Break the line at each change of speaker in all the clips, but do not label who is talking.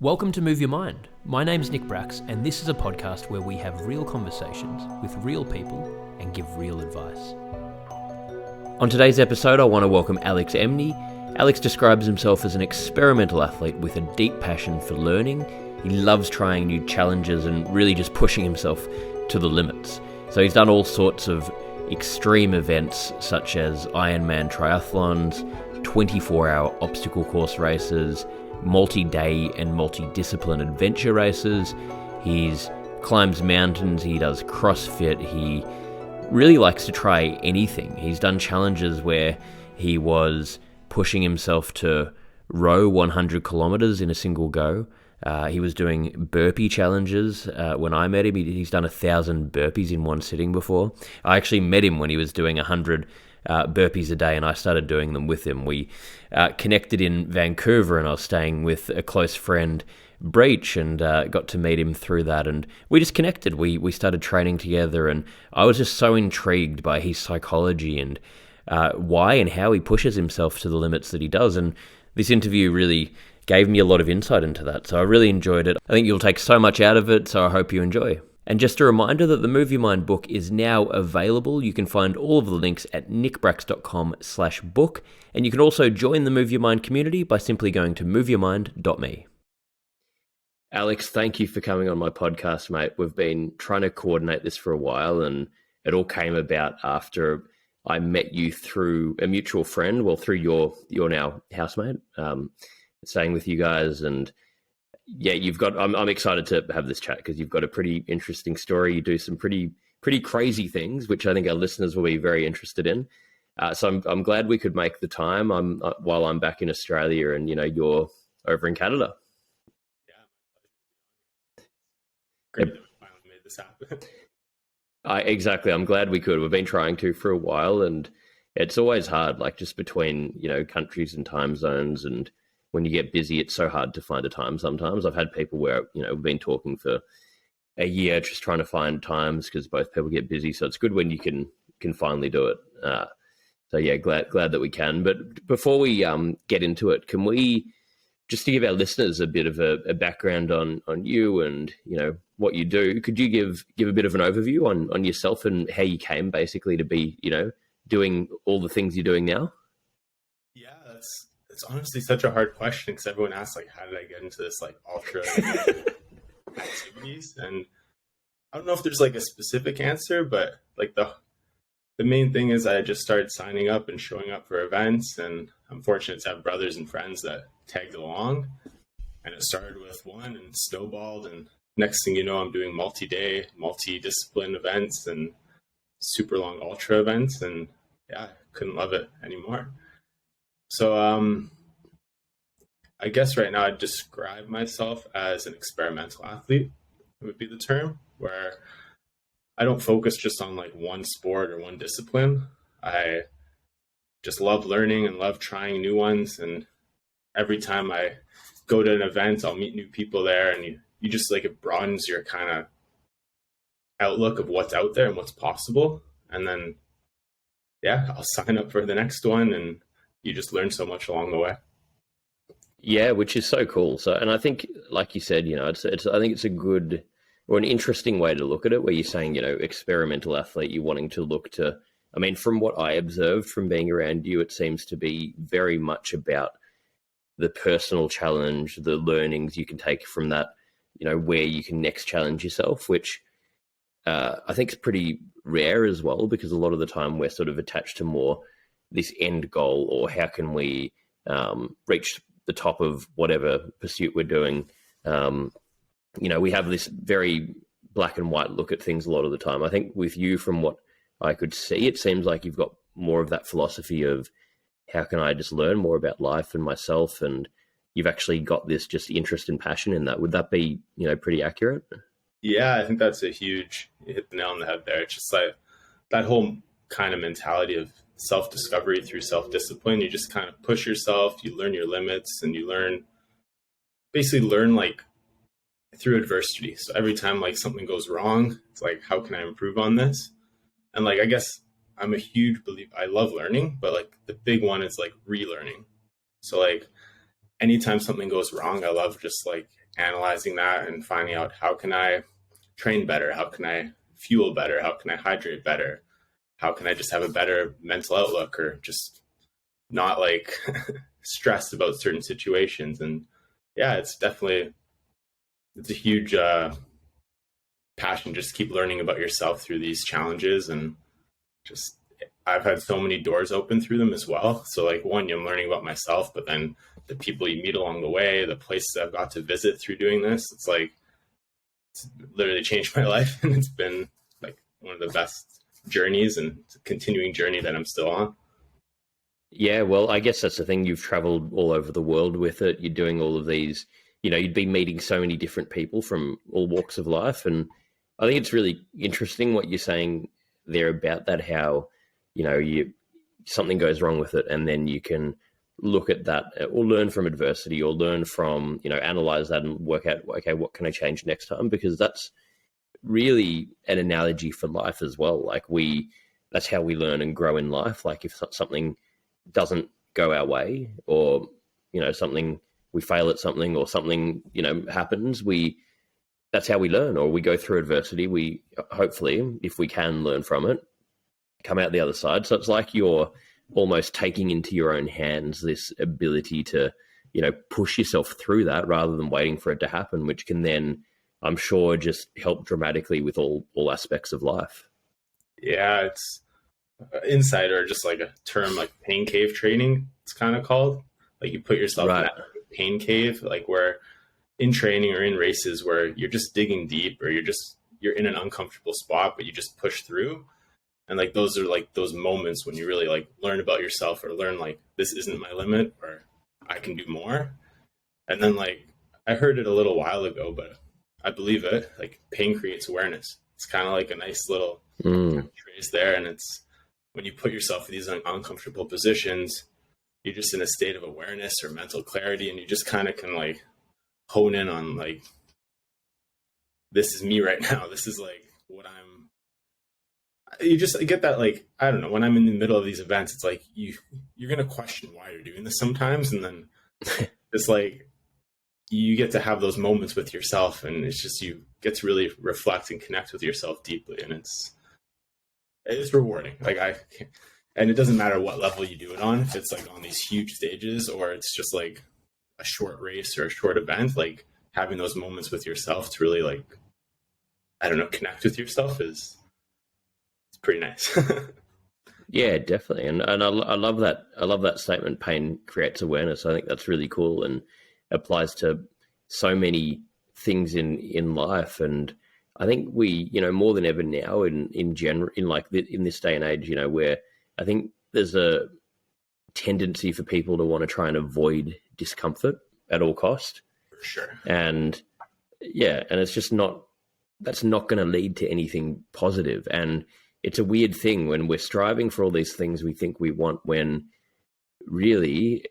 Welcome to Move Your Mind. My name's Nick Bracks, and this is a podcast where we have real conversations with real people and give real advice. On today's episode, I want to welcome Alex Emeny. Alex describes himself as an experimental athlete with a deep passion for learning. He loves trying new challenges and really just pushing himself to the limits. So he's done all sorts of extreme events such as Ironman triathlons, 24-hour obstacle course races, multi-day and multi-discipline adventure races. He climbs mountains, he does CrossFit, he really likes to try anything. He's done challenges where he was pushing himself to row 100 kilometers in a single go. He was doing burpee challenges when I met him. He's done 1,000 burpees in one sitting before. I actually met him when he was doing 100 burpees a day, and I started doing them with him. We connected in Vancouver, and I was staying with a close friend, Breach, and got to meet him through that, and we just connected. We started training together, and I was just so intrigued by his psychology and why and how he pushes himself to the limits that he does, and this interview really gave me a lot of insight into that, so I really enjoyed it. I think you'll take so much out of it, so I hope you enjoy. And just a reminder that the Move Your Mind book is now available. You can find all of the links at nickbracks.com/book. And you can also join the Move Your Mind community by simply going to moveyourmind.me. Alex, thank you for coming on my podcast, mate. We've been trying to coordinate this for a while, and it all came about after I met you through a mutual friend, well, through your now housemate, staying with you guys. And yeah, I'm excited to have this chat because you've got a pretty interesting story. You do some pretty crazy things, which I think our listeners will be very interested in. So I'm glad we could make the time. While I'm back in Australia, and you're over in Canada.
Yeah, great that we finally made this happen.
Exactly. I'm glad we could. We've been trying to for a while, and it's always hard, like just between countries and time zones, and when you get busy, it's so hard to find a time sometimes. I've had people where, we've been talking for a year just trying to find times because both people get busy. So it's good when you can finally do it. So yeah, glad that we can. But before we get into it, can we, just to give our listeners a bit of a background on you and, what you do, could you give a bit of an overview on yourself and how you came basically to be, doing all the things you're doing now?
Yeah, it's honestly such a hard question because everyone asks, like, how did I get into this, like, ultra activities? And I don't know if there's, like, a specific answer, but, like, the main thing is I just started signing up and showing up for events, and I'm fortunate to have brothers and friends that tagged along. And it started with one and snowballed, and next thing you know, I'm doing multi-day, multi-discipline events and super long ultra events, and yeah, couldn't love it anymore. So I guess right now I'd describe myself as an experimental athlete, would be the term, where I don't focus just on like one sport or one discipline. I just love learning and love trying new ones. And every time I go to an event, I'll meet new people there, and you just like, it broadens your kind of outlook of what's out there and what's possible. And then, yeah, I'll sign up for the next one, and you just learn so much along the way.
Yeah, which is so cool. So, and I think, like you said, I think it's a good or an interesting way to look at it, where you're saying, experimental athlete, you're wanting to look to, I mean, from what I observed from being around you, it seems to be very much about the personal challenge, the learnings you can take from that, where you can next challenge yourself, which I think is pretty rare as well, because a lot of the time we're sort of attached to more this end goal, or how can we reach the top of whatever pursuit we're doing. We have this very black and white look at things a lot of the time. I think with you, from what I could see, it seems like you've got more of that philosophy of how can I just learn more about life and myself, and you've actually got this just interest and passion in that. Would that be, pretty accurate?
Yeah, I think that's you hit the nail on the head there. It's just like that whole kind of mentality of self-discovery through self-discipline. You just kind of push yourself, you learn your limits, and you basically learn like through adversity. So every time like something goes wrong, it's like, how can I improve on this? And like, I guess I'm a huge believer. I love learning, but like the big one is like relearning. So like anytime something goes wrong, I love just like analyzing that and finding out, how can I train better? How can I fuel better? How can I hydrate better? How can I just have a better mental outlook, or just not like stressed about certain situations? And yeah, it's a huge passion, just keep learning about yourself through these challenges. And just, I've had so many doors open through them as well. So like, one, I'm learning about myself, but then the people you meet along the way, the places I've got to visit through doing this, it's literally changed my life. And it's been like one of the best journeys, and it's a continuing journey that I'm still on.
Yeah, well, I guess that's the thing. You've traveled all over the world with it. You're doing all of these, you'd be meeting so many different people from all walks of life. And I think it's really interesting what you're saying there about that, how, something goes wrong with it, and then you can look at that or learn from adversity, or learn from, analyze that and work out, okay, what can I change next time? Because that's really an analogy for life as well. Like that's how we learn and grow in life. Like if something doesn't go our way, or, something, we fail at something, or something, happens, that's how we learn, or we go through adversity. We hopefully, if we can learn from it, come out the other side. So it's like you're almost taking into your own hands this ability to, push yourself through that rather than waiting for it to happen, which can then, I'm sure, just help dramatically with all aspects of life.
Yeah, it's insight, or just like a term like pain cave training, it's kind of called. Like you put yourself in that pain cave, like where in training or in races where you're just digging deep, or you're in an uncomfortable spot, but you just push through. And like those are like those moments when you really like learn about yourself, or learn like, this isn't my limit, or I can do more. And then like, I heard it a little while ago, but I believe it, like pain creates awareness. It's kind of like a nice little phrase there. And it's when you put yourself in these uncomfortable positions, you're just in a state of awareness or mental clarity, and you just kind of can like hone in on like, this is me right now. This is like what you just get that, like, I don't know, when I'm in the middle of these events, it's like you're going to question why you're doing this sometimes. And then it's like, you get to have those moments with yourself, and it's just, you get to really reflect and connect with yourself deeply. And it's rewarding. And it doesn't matter what level you do it on, if it's like on these huge stages, or it's just like a short race or a short event, like having those moments with yourself to really like, I don't know, connect with yourself it's pretty nice.
Yeah, definitely. And I love that. I love that statement, pain creates awareness. I think that's really cool, and applies to so many things in life. And I think we, more than ever now in general, in this day and age, where I think there's a tendency for people to want to try and avoid discomfort at all cost.
For sure.
And yeah, and it's just that's not going to lead to anything positive. And it's a weird thing when we're striving for all these things we think we want, when really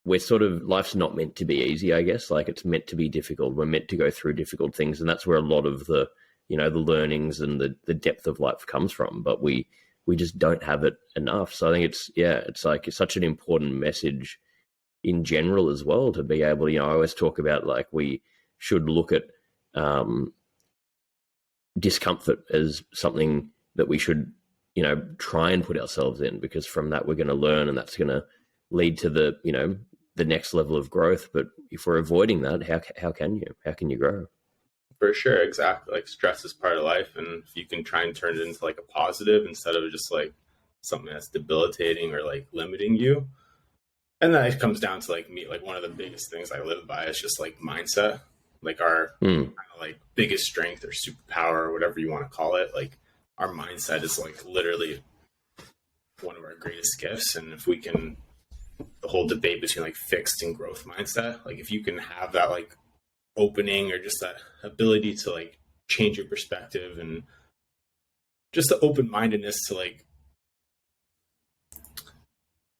we're sort of, life's not meant to be easy, I guess. Like, it's meant to be difficult. We're meant to go through difficult things. And that's where a lot of the, the learnings and the depth of life comes from. But we just don't have it enough. So I think it's such an important message in general as well, to be able to, I always talk about, like, we should look at discomfort as something that we should, try and put ourselves in, because from that we're going to learn, and that's going to lead to the, the next level of growth. But if we're avoiding that, how can you grow?
For sure. Exactly. Like, stress is part of life. And if you can try and turn it into like a positive, instead of just like something that's debilitating or like limiting you. And that comes down to like me, like one of the biggest things I live by is just like mindset, like our kind of like biggest strength or superpower, or whatever you want to call it. Like, our mindset is like literally one of our greatest gifts. And if we can, the whole debate between like fixed and growth mindset, like if you can have that like opening, or just that ability to like change your perspective, and just the open-mindedness to like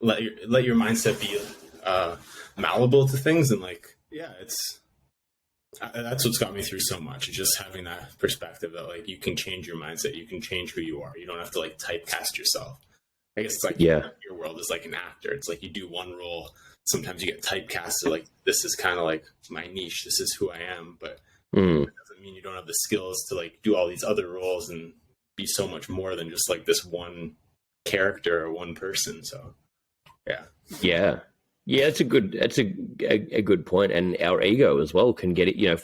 let your mindset be malleable to things. And like, yeah, that's what's got me through so much. It's just having that perspective that like, you can change your mindset, you can change who you are. You don't have to like typecast yourself. I guess it's like, your world is like an actor. It's like you do one role sometimes you get typecast to like, this is kind of like my niche, this is who I am, but
Mm.
it doesn't mean you don't have the skills to like do all these other roles and be so much more than just like this one character or one person. So yeah.
Yeah. Yeah, it's a good point. And our ego as well can get it. You know,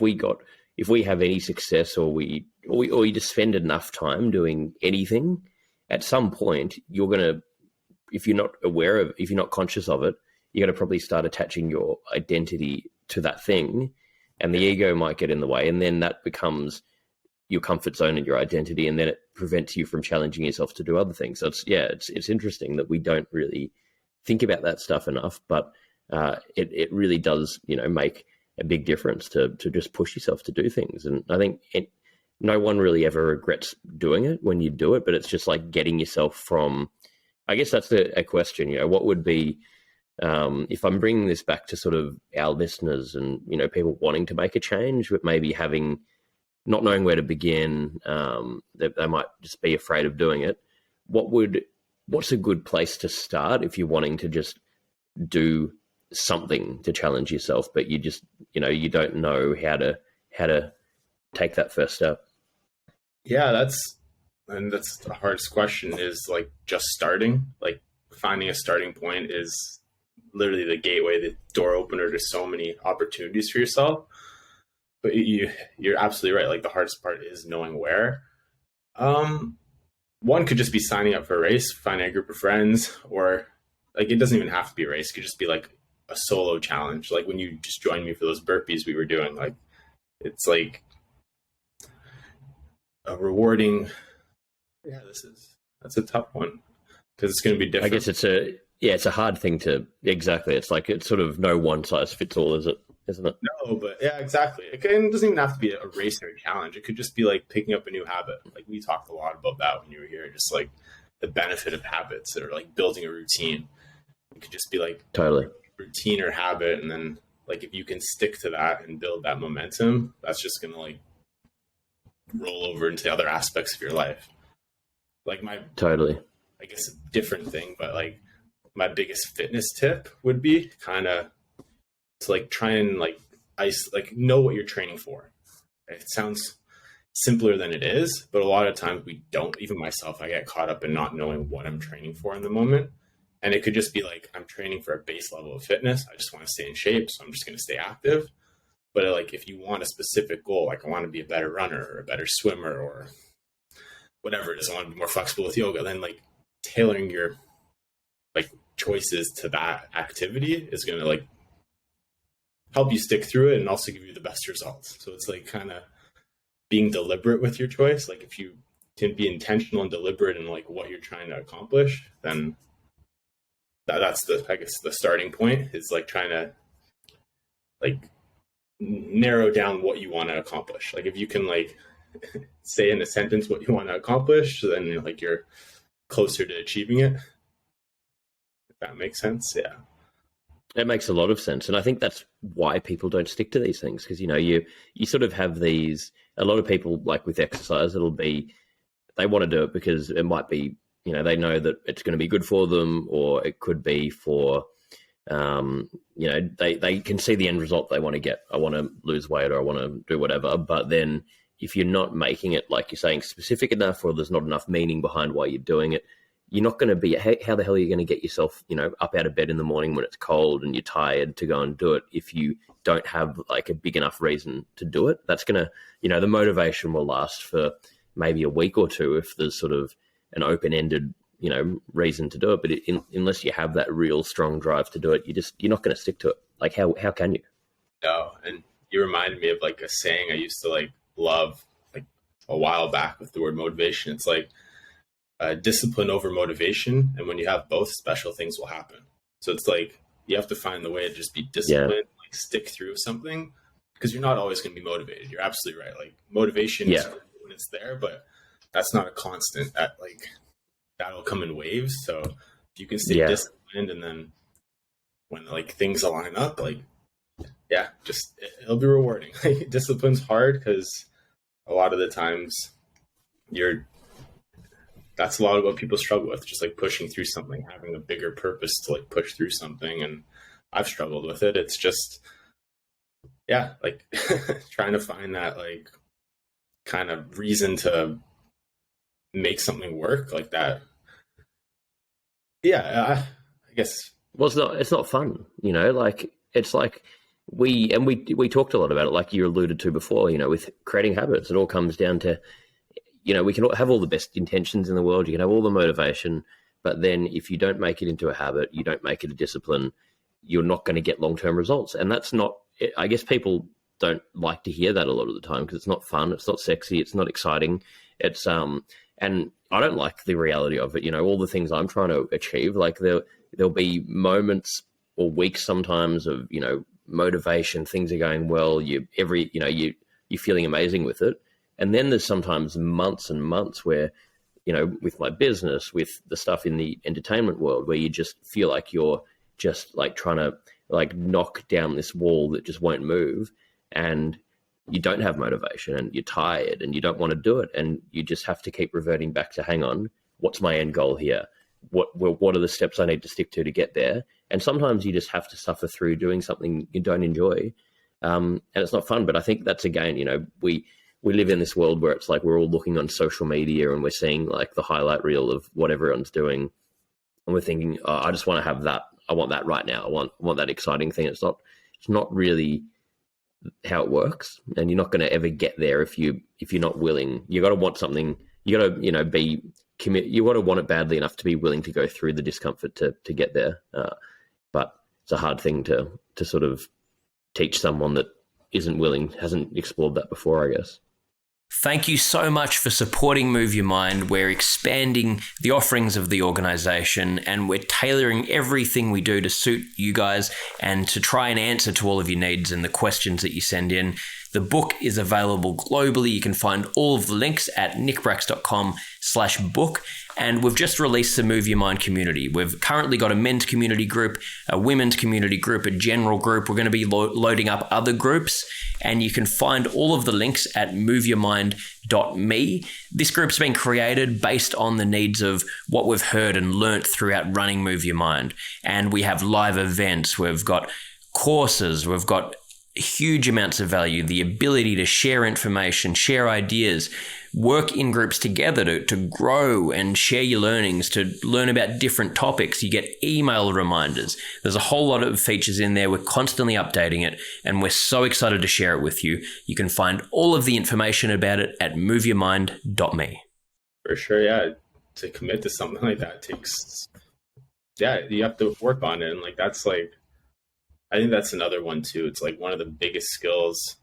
if we have any success, or you just spend enough time doing anything, at some point you're gonna, if you're not conscious of it, you're gonna probably start attaching your identity to that thing, and the ego might get in the way, and then that becomes your comfort zone and your identity, and then it prevents you from challenging yourself to do other things. So it's interesting that we don't really think about that stuff enough, but it really does, make a big difference to just push yourself to do things. And I think no one really ever regrets doing it when you do it, but it's just like getting yourself from, I guess that's a question, what would be, if I'm bringing this back to sort of our listeners and, people wanting to make a change, but maybe not knowing where to begin, they might just be afraid of doing it. What's a good place to start if you're wanting to just do something to challenge yourself, but you just, you don't know how to take that first step?
Yeah, that's the hardest question, is like just starting. Like finding a starting point is literally the gateway, the door opener to so many opportunities for yourself. But you're absolutely right. Like the hardest part is knowing where. One could just be signing up for a race, finding a group of friends, or like it doesn't even have to be a race. It could just be like a solo challenge. Like when you just joined me for those burpees we were doing, like it's like a rewarding. Yeah, that's a tough one because it's going to be different.
I guess it's a hard thing to, exactly. It's like, it's sort of no one size fits all, isn't it?
No, but yeah, exactly. It doesn't even have to be a race or a challenge. It could just be like picking up a new habit. Like we talked a lot about that when you were here, just like the benefit of habits, or like building a routine. It could just be like
totally
routine or habit. And then like, if you can stick to that and build that momentum, that's just going to like roll over into other aspects of your life. Like I guess a different thing, but like my biggest fitness tip would be kind of to like try and like know what you're training for. It sounds simpler than it is, but a lot of times we don't. Even myself, I get caught up in not knowing what I'm training for in the moment. And it could just be like, I'm training for a base level of fitness. I just want to stay in shape, so I'm just going to stay active. But like, if you want a specific goal, like I want to be a better runner or a better swimmer or whatever it is, I want to be more flexible with yoga, then like tailoring your like choices to that activity is going to like help you stick through it and also give you the best results. So it's like kind of being deliberate with your choice. Like if you can be intentional and deliberate in like what you're trying to accomplish, then that's I guess the starting point, is like trying to like narrow down what you want to accomplish. Like if you can like say in a sentence what you want to accomplish, then like you're closer to achieving it. If that makes sense. Yeah.
It makes a lot of sense. And I think that's why people don't stick to these things. Because, you sort of have these, a lot of people, like with exercise, it'll be, they want to do it because it might be, they know that it's going to be good for them, or it could be for, they can see the end result they want to get. I want to lose weight, or I want to do whatever. But then if you're not making it, like you're saying, specific enough, or there's not enough meaning behind why you're doing it, you're not going to be, how the hell are you going to get yourself, up out of bed in the morning when it's cold and you're tired to go and do it if you don't have like a big enough reason to do it? That's going to, the motivation will last for maybe a week or two if there's sort of an open-ended, reason to do it. But unless you have that real strong drive to do it, you're not going to stick to it. Like how can you?
No. And you reminded me of like a saying I used to like love like a while back with the word motivation. It's like, discipline over motivation, and when you have both, special things will happen. So it's like you have to find the way to just be disciplined, like stick through something, because you're not always going to be motivated. You're absolutely right. Like motivation is when it's there, but that's not a constant. That'll come in waves. So if you can stay disciplined, and then when like things align up, like just it'll be rewarding. Discipline's hard because a lot of the times that's a lot of what people struggle with, just like pushing through something, having a bigger purpose to like push through something. And I've struggled with it. It's just, yeah, like trying to find that like kind of reason to make something work like that. Yeah, I guess.
Well, it's not fun, you know, like it's like we talked a lot about it, like you alluded to before, you know, with creating habits. It all comes down to, you know, we can have all the best intentions in the world, you can have all the motivation, but then if you don't make it into a habit, you don't make it a discipline, you're not going to get long-term results. And that's not, I guess people don't like to hear that a lot of the time because it's not fun, it's not sexy, it's not exciting. It's and I don't like the reality of it, you know, all the things I'm trying to achieve, like there'll be moments or weeks sometimes of, you know, motivation, things are going well, you're feeling amazing with it. And then there's sometimes months and months where, you know, with my business, with the stuff in the entertainment world, where you just feel like you're just like trying to like knock down this wall that just won't move, and you don't have motivation and you're tired and you don't want to do it. And you just have to keep reverting back to, hang on, what's my end goal here? What are the steps I need to stick to get there? And sometimes you just have to suffer through doing something you don't enjoy. And it's not fun, but I think that's, again, you know, we live in this world where it's like we're all looking on social media and we're seeing like the highlight reel of what everyone's doing. And we're thinking, oh, I just want to have that. I want that right now. I want that exciting thing. It's not really how it works, and you're not going to ever get there if you're not willing. You got to want something. You got to, you know, be commit. You got to want it badly enough to be willing to go through the discomfort to get there. But it's a hard thing to sort of teach someone that isn't willing, hasn't explored that before, I guess.
Thank you so much for supporting Move Your Mind. We're expanding the offerings of the organization and we're tailoring everything we do to suit you guys and to try and answer to all of your needs and the questions that you send in. The book is available globally. You can find all of the links at nickbracks.com/book. And we've just released the Move Your Mind community. We've currently got a men's community group, a women's community group, a general group. We're going to be loading up other groups, and you can find all of the links at moveyourmind.me. This group's been created based on the needs of what we've heard and learnt throughout running Move Your Mind. And we have live events. We've got courses. We've got huge amounts of value, the ability to share information, share ideas, work in groups together to grow and share your learnings, to learn about different topics. You get email reminders. There's a whole lot of features in there. We're constantly updating it, and we're so excited to share it with you. You can find all of the information about it at moveyourmind.me.
For sure, yeah. To commit to something like that takes, yeah, you have to work on it. And like, that's like, I think that's another one too. It's like one of the biggest skills,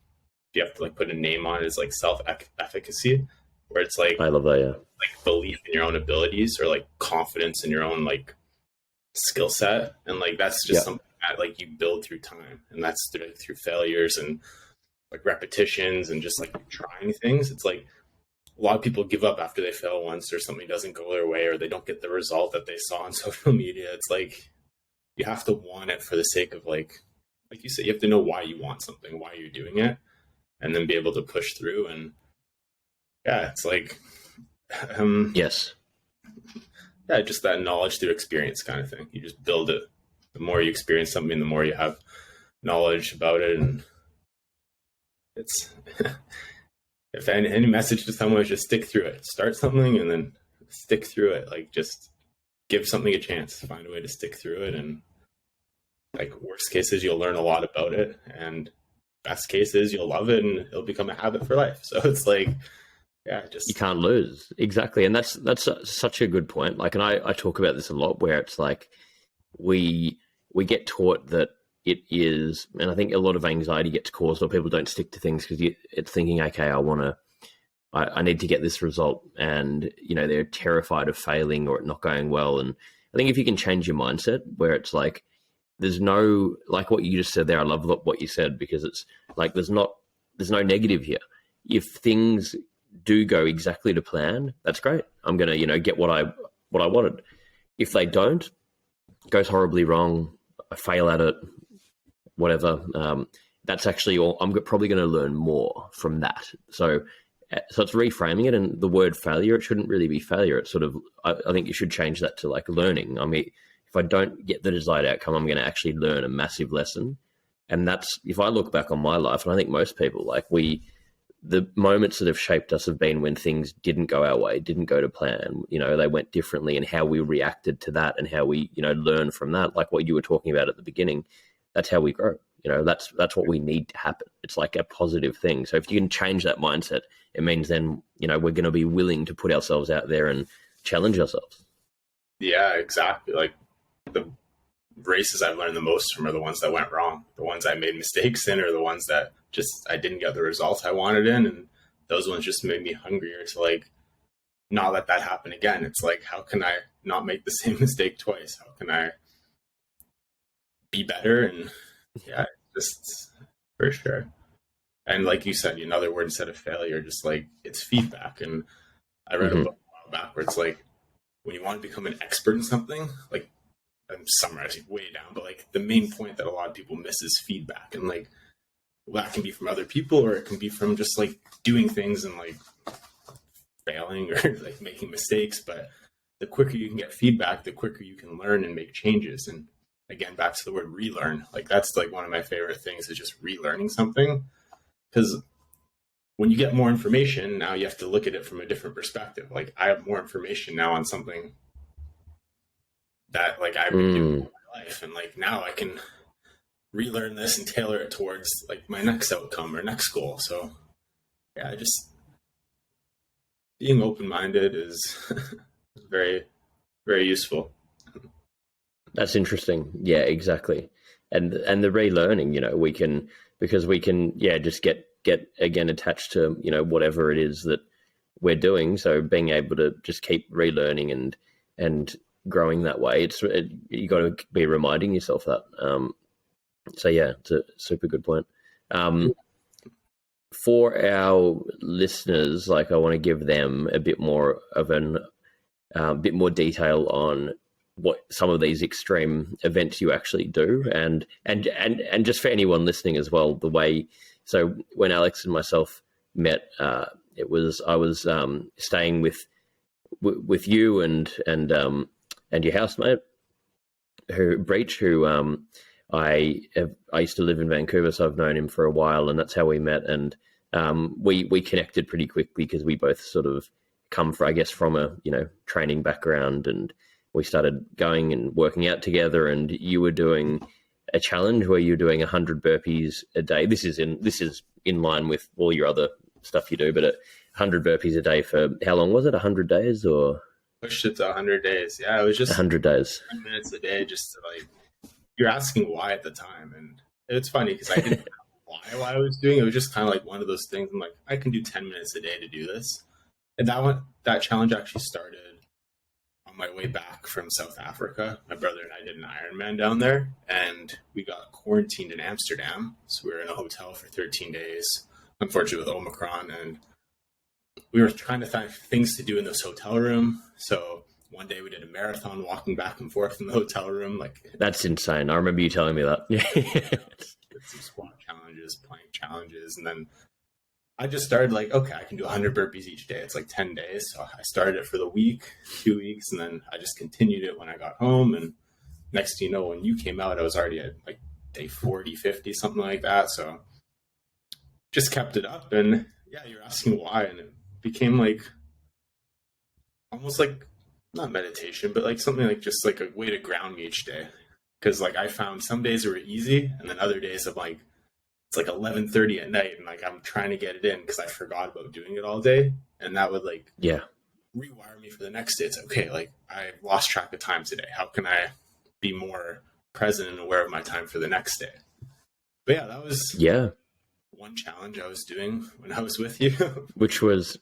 if you have to like put a name on it, is like self-efficacy, where it's like,
I love that, yeah.
Like belief in your own abilities, or like confidence in your own like skill set. And like, that's just something that like you build through time, and that's through failures and like repetitions and just like trying things. It's like a lot of people give up after they fail once, or something doesn't go their way, or they don't get the result that they saw on social media. It's like, you have to want it for the sake of like you said, you have to know why you want something, why you're doing it, and then be able to push through. And yeah, it's like,
yes.
Yeah, just that knowledge through experience kind of thing. You just build it. The more you experience something, the more you have knowledge about it. And it's, if any message to someone is just stick through it, start something and then stick through it. Like, just give something a chance, find a way to stick through it. And like, worst cases, you'll learn a lot about it, and best cases, you'll love it and it'll become a habit for life. So it's like, yeah, just,
you can't lose. Exactly. And that's such a good point. Like, and I talk about this a lot, where it's like, we get taught that it is, and I think a lot of anxiety gets caused, or people don't stick to things because it's thinking, okay, I need to get this result, and you know, they're terrified of failing or it not going well. And I think if you can change your mindset, where it's like, there's no, like what you just said there, I love what you said, because it's like, there's no negative here. If things do go exactly to plan, that's great. I'm gonna, you know, get what I wanted. If they don't, it goes horribly wrong, I fail at it, whatever. That's actually all. I'm probably going to learn more from that. So it's reframing it, and the word failure, it shouldn't really be failure. It's sort of, I think you should change that to like learning. I mean, if I don't get the desired outcome, I'm going to actually learn a massive lesson. And that's, if I look back on my life, and I think most people, like the moments that have shaped us have been when things didn't go our way, didn't go to plan, they went differently, and how we reacted to that and how we, learn from that, like what you were talking about at the beginning. That's how we grow. That's what we need to happen. It's like a positive thing. So if you can change that mindset, it means then, we're going to be willing to put ourselves out there and challenge ourselves.
Yeah, exactly. Like the races I've learned the most from are the ones that went wrong. The ones I made mistakes in, or the ones that just I didn't get the results I wanted in. And those ones just made me hungrier to like not let that happen again. It's like, how can I not make the same mistake twice? How can I be better? And yeah, just for sure. And like you said, another word instead of failure, just like it's feedback. And I read a book a while back where it's like, when you want to become an expert in something, like I'm summarizing way down, but like the main point that a lot of people miss is feedback. And like, well, that can be from other people, or it can be from just like doing things and like failing or like making mistakes. But the quicker you can get feedback, the quicker you can learn and make changes. And again, back to the word relearn, like that's like one of my favorite things is just relearning something. Because when you get more information, now you have to look at it from a different perspective. Like I have more information now on something that like I've been doing in my life. And like now I can relearn this and tailor it towards like my next outcome or next goal. So yeah, just being open-minded is very, very useful.
That's interesting. Yeah, exactly. And the relearning, we can just get again attached to, whatever it is that we're doing. So being able to just keep relearning and growing that way, you got to be reminding yourself that. So yeah, it's a super good point. For our listeners, like I want to give them a bit more of bit more detail on what some of these extreme events you actually do, and just for anyone listening as well, the way. So when Alex and myself met, I was staying with you and your housemate, Breach, who I used to live in Vancouver, so I've known him for a while, and that's how we met. And we connected pretty quickly because we both sort of come from a training background, and we started going and working out together. And you were doing a challenge where you're doing 100 burpees a day. This is in line with all your other stuff you do, but 100 burpees a day for how long was it? 100 days or?
Pushed it to 100 days. Yeah, it was just
100 days.
10 minutes a day, just to like, you're asking why at the time. And it's funny because I didn't know why I was doing it. It was just kind of like one of those things. I'm like, I can do 10 minutes a day to do this. And that challenge actually started on my way back from South Africa. My brother and I did an Ironman down there, and we got quarantined in Amsterdam. So we were in a hotel for 13 days, unfortunately with Omicron, and we were trying to find things to do in this hotel room. So one day we did a marathon walking back and forth in the hotel room. Like,
that's insane. I remember you telling me that.
did some squat challenges, plank challenges, and then I just started like, okay, I can do 100 burpees each day. It's like 10 days. So I started it for the week, 2 weeks, and then I just continued it when I got home. And next thing you know, when you came out, I was already at like day 40, 50, something like that. So just kept it up. And yeah, you're asking why. And it became like almost like not meditation, but like something like just like a way to ground me each day. Because like I found some days were easy, and then other days I'm like, it's like 11:30 at night, and like I'm trying to get it in because I forgot about doing it all day, and that would like rewire me for the next day. It's okay, like I lost track of time today. How can I be more present and aware of my time for the next day? But yeah, that was one challenge I was doing when I was with you,
which was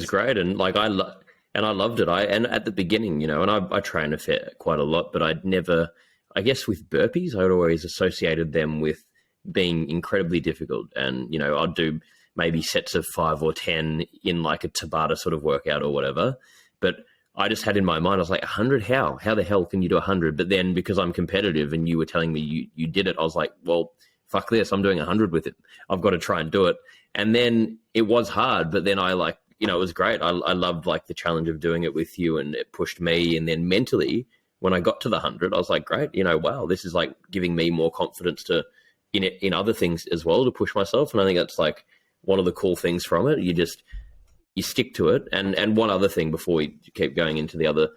great, and like I loved it. And at the beginning, and I train quite a lot, but I'd never, I guess with burpees, I'd always associated them with being incredibly difficult. And, I'd do maybe sets of 5 or 10 in like a Tabata sort of workout or whatever. But I just had in my mind, I was like, 100, how the hell can you do 100? But then because I'm competitive and you were telling me you did it, I was like, well, fuck this, I'm doing 100 with it. I've got to try and do it. And then it was hard, but then I like, it was great. I loved like the challenge of doing it with you, and it pushed me. And then mentally, when I got to the 100, I was like, great, wow, this is like giving me more confidence to in other things as well, to push myself. And I think that's like one of the cool things from it. You stick to it. And one other thing before we keep going into the other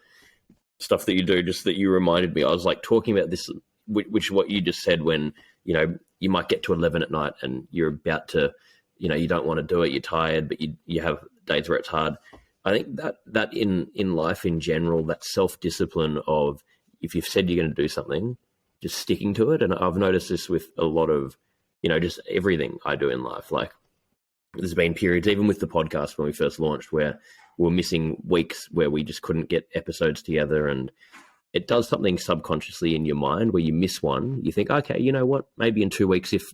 stuff that you do, just that you reminded me, I was like talking about this, which is what you just said, when, you might get to 11 at night and you're about to, you don't want to do it, you're tired, but you have days where it's hard. I think that in life in general, that self-discipline of, if you've said you're going to do something, just sticking to it. And I've noticed this with a lot of, just everything I do in life. Like, there's been periods, even with the podcast when we first launched, where we're missing weeks where we just couldn't get episodes together. And it does something subconsciously in your mind where you miss one. You think, okay, you know what? Maybe in 2 weeks, if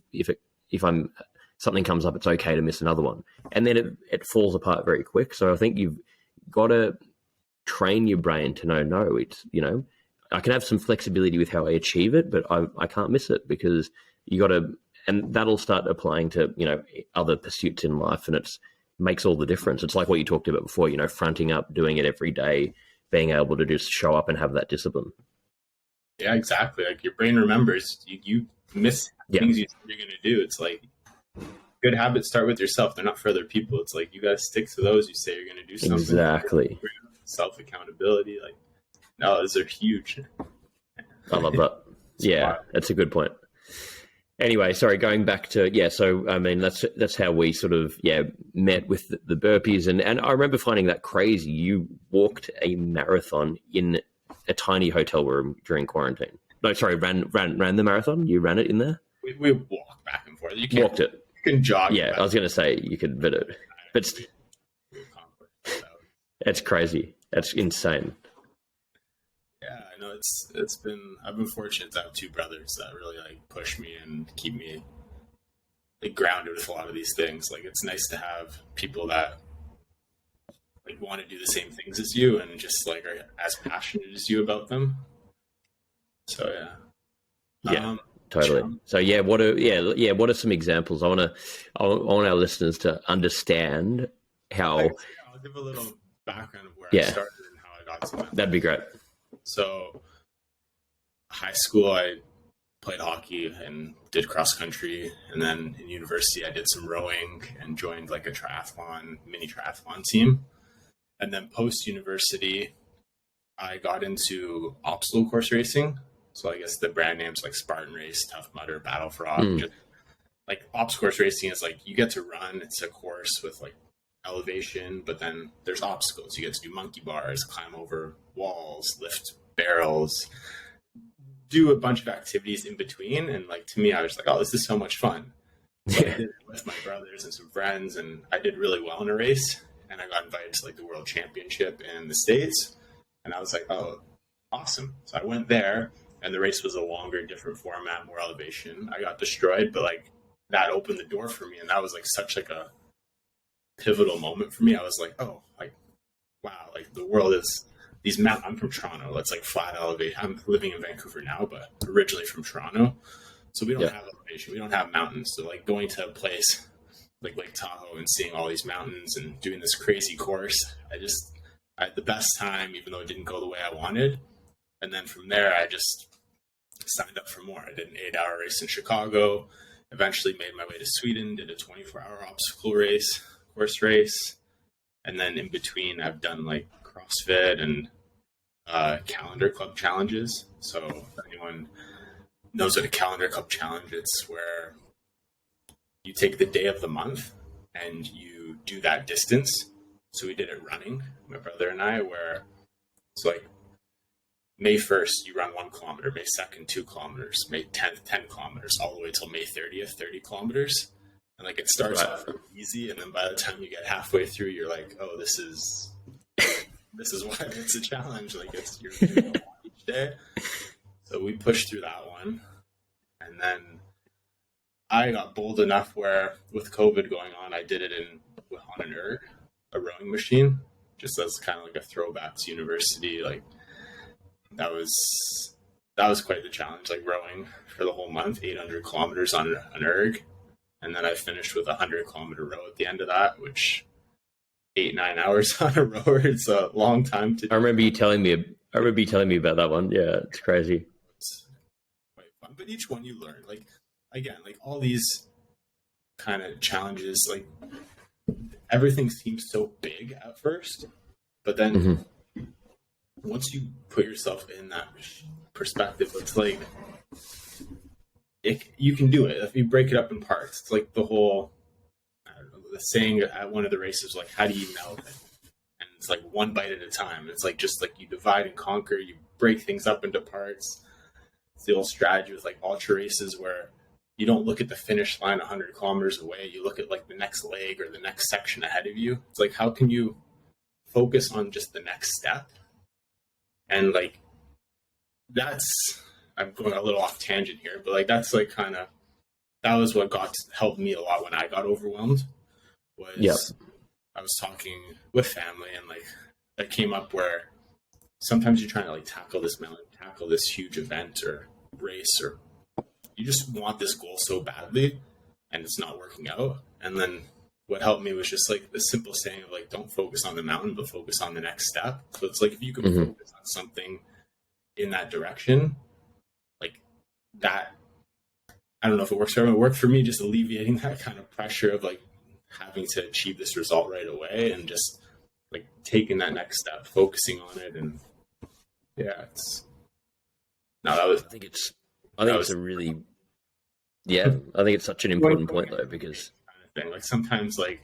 something comes up, it's okay to miss another one. And then it falls apart very quick. So I think you've got to train your brain to know, no, it's, I can have some flexibility with how I achieve it, but I can't miss it, because you got to, and that'll start applying to, other pursuits in life, and it makes all the difference. It's like what you talked about before, fronting up, doing it every day, being able to just show up and have that discipline.
Yeah, exactly. Like, your brain remembers. You miss things you said you're going to do. It's like, good habits start with yourself. They're not for other people. It's like, you got to stick to those. You say you're going to do something.
Exactly.
Self-accountability. Like, no, those are huge.
I love that. Yeah, that's a good point. Anyway, sorry, going back to, so, I mean, that's how we sort of, met with the burpees. And I remember finding that crazy. You walked a marathon in a tiny hotel room during quarantine. No, sorry, ran the marathon? You ran it in there?
We walked back and forth. You can't,
walked it.
You can jog.
Yeah, I was going to say you could, but it's crazy. That's insane.
Yeah, I know I've been fortunate to have two brothers that really like push me and keep me like grounded with a lot of these things. Like, it's nice to have people that like want to do the same things as you and just like are as passionate as you about them. So
yeah, totally. So what are some examples? I want our listeners to understand how.
I'll give a little background of where I started and how I got to that.
That'd be great.
So, high school, I played hockey and did cross country, and then in university, I did some rowing and joined like a mini triathlon team. And then post university, I got into obstacle course racing. So I guess the brand names like Spartan Race, Tough Mudder, Battle Frog. Just, like, obstacle course racing is like you get to run. It's a course with like elevation, but then there's obstacles. You get to do monkey bars, climb over walls, lift barrels, do a bunch of activities in between. And like, to me, I was like, oh, this is so much fun. So I did it with my brothers and some friends, and I did really well in a race, and I got invited to like the world championship in the States, and I was like, oh, awesome. So I went there, and the race was a longer, different format, more elevation. I got destroyed, but like that opened the door for me, and that was like such like a pivotal moment for me. I was like, oh, like, wow, like the world is these mountains. I'm from Toronto. It's like flat elevation. I'm living in Vancouver now, but originally from Toronto. So we don't have elevation. We don't have mountains. So like going to a place like Lake Tahoe and seeing all these mountains and doing this crazy course, I had the best time, even though it didn't go the way I wanted. And then from there, I just signed up for more. I did an 8-hour race in Chicago, eventually made my way to Sweden, did a 24-hour obstacle course race. And then in between, I've done like CrossFit and calendar club challenges. So if anyone knows what a calendar club challenge, it's where you take the day of the month and you do that distance. So we did it running, my brother and I, where it's like May 1st, you run 1 kilometer, May 2nd, 2 kilometers, May 10th, 10 kilometers, all the way till May 30th, 30 kilometers. And like, it starts off really easy. And then by the time you get halfway through, you're like, oh, this is why it's a challenge. Like, you're doing it each day. So we pushed through that one. And then I got bold enough where with COVID going on, I did it on an erg, a rowing machine, just as kind of like a throwback to university. Like, that was quite the challenge, like rowing for the whole month, 800 kilometers on an erg. And then I finished with a 100-kilometer row at the end of that, which 8-9 hours on a rower, it's a long time to do.
I remember you telling me I remember you telling me about that one. Yeah, it's crazy.
It's quite fun, but each one you learn. Like again, like all these kind of challenges, like everything seems so big at first, but then once you put yourself in that perspective, it's like you can do it if you break it up in parts. It's like the whole, I don't know, the saying at one of the races, like, how do you know? And it's like one bite at a time. It's like just like you divide and conquer, you break things up into parts. It's the old strategy with like ultra races where you don't look at the finish line 100 kilometers away. You look at like the next leg or the next section ahead of you. It's like, how can you focus on just the next step? And like, I'm going a little off tangent here, but like, that's like that was what helped me a lot when I got overwhelmed was I was talking with family and like that came up where sometimes you're trying to like tackle this huge event or race, or you just want this goal so badly and it's not working out. And then what helped me was just like the simple saying of like, don't focus on the mountain, but focus on the next step. So it's like, if you can focus on something in that direction, like that, I don't know if it works for everyone. It worked for me, just alleviating that kind of pressure of like having to achieve this result right away and just like taking that next step, focusing on it. And yeah, I think it's
such an important point though, because
kind of thing. Like sometimes like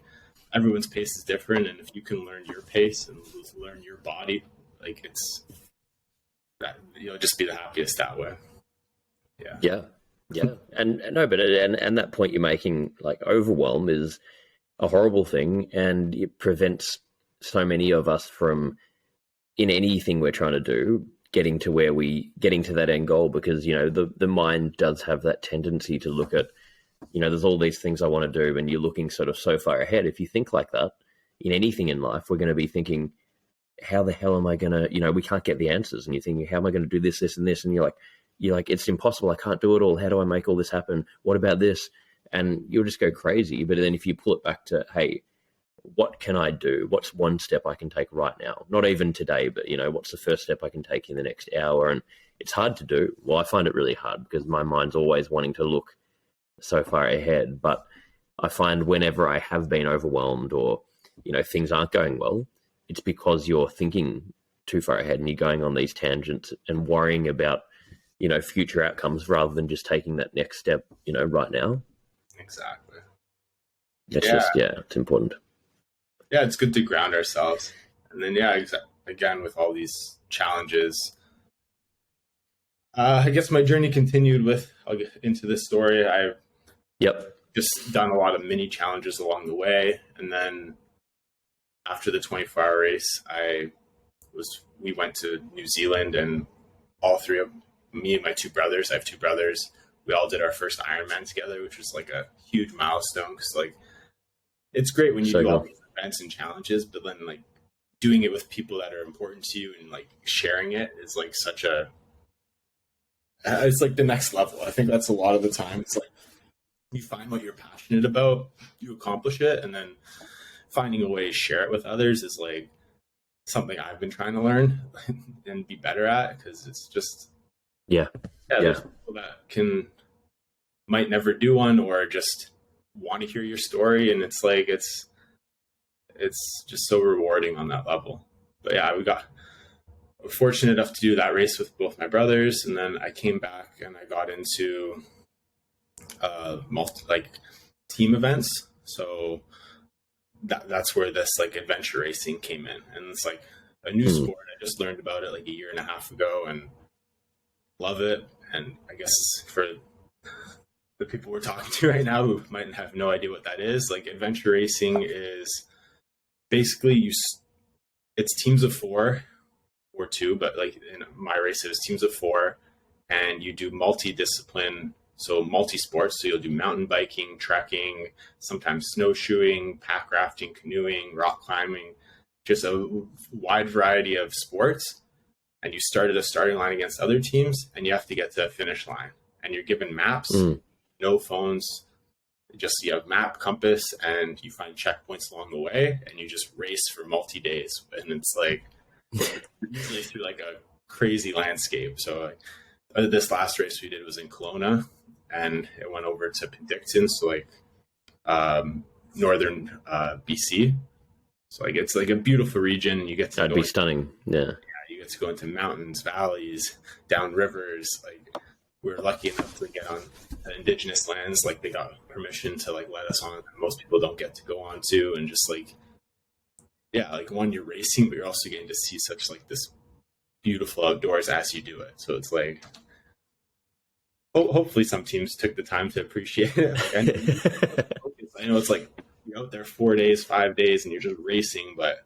everyone's pace is different. And if you can learn your pace and learn your body, like it's that you'll just be the happiest that way.
Yeah. And that point you're making, like overwhelm is a horrible thing, and it prevents so many of us from, in anything we're trying to do, getting to that end goal, because, you know, the mind does have that tendency to look at, you know, there's all these things I want to do, and you're looking sort of so far ahead. If you think like that in anything in life, we're going to be thinking, how the hell am I going to, you know, we can't get the answers, and you're thinking, how am I going to do this, this, and this? And you're like, it's impossible. I can't do it all. How do I make all this happen? What about this? And you'll just go crazy. But then if you pull it back to, hey, what can I do? What's one step I can take right now? Not even today, but, you know, what's the first step I can take in the next hour? And it's hard to do. Well, I find it really hard because my mind's always wanting to look so far ahead. But I find whenever I have been overwhelmed or, you know, things aren't going well, it's because you're thinking too far ahead and you're going on these tangents and worrying about, you know, future outcomes rather than just taking that next step, you know, right now.
Exactly.
It's important.
Yeah, it's good to ground ourselves. And then, again, with all these challenges, I guess my journey continued I'll get into this story. I've just done a lot of mini challenges along the way. And then after the 24-hour race, we went to New Zealand, and all three of me and my two brothers, I have two brothers, we all did our first Ironman together, which was like a huge milestone. Because like, it's great when you do all these events and challenges, but then like doing it with people that are important to you and like sharing it is like it's like the next level. I think that's a lot of the time. It's like you find what you're passionate about, you accomplish it, and then finding a way to share it with others is like something I've been trying to learn and be better at, because it's just there's people that might never do one or just want to hear your story, and it's like it's just so rewarding on that level. But yeah, we're fortunate enough to do that race with both my brothers, and then I came back and I got into team events. So that's where this like adventure racing came in, and it's like a new sport. I just learned about it like a year and a half ago and love it. And I guess for the people we're talking to right now who might have no idea what that is, like adventure racing is basically it's teams of 4 or 2, but like in my race it was teams of 4, and you do multi-discipline, so multi-sports. So you'll do mountain biking, trekking, sometimes snowshoeing, pack rafting, canoeing, rock climbing, just a wide variety of sports. And you start at a starting line against other teams, and you have to get to a finish line, and you're given maps, no phones, just you have map, compass, and you find checkpoints along the way, and you just race for multi-days. And it's like usually through like a crazy landscape. So this last race we did was in Kelowna, and it went over to Penticton, so like northern BC. So like it's like a beautiful region. You get to
That'd be stunning. Yeah,
you get to go into mountains, valleys, down rivers. Like we were lucky enough to get on indigenous lands. Like they got permission to like let us on. Most people don't get to go on to, and just like, yeah, like one, you're racing, but you're also getting to see such like this beautiful outdoors as you do it. So it's like, hopefully some teams took the time to appreciate it. Like, I know it's like you're out there 4 days, 5 days, and you're just racing. But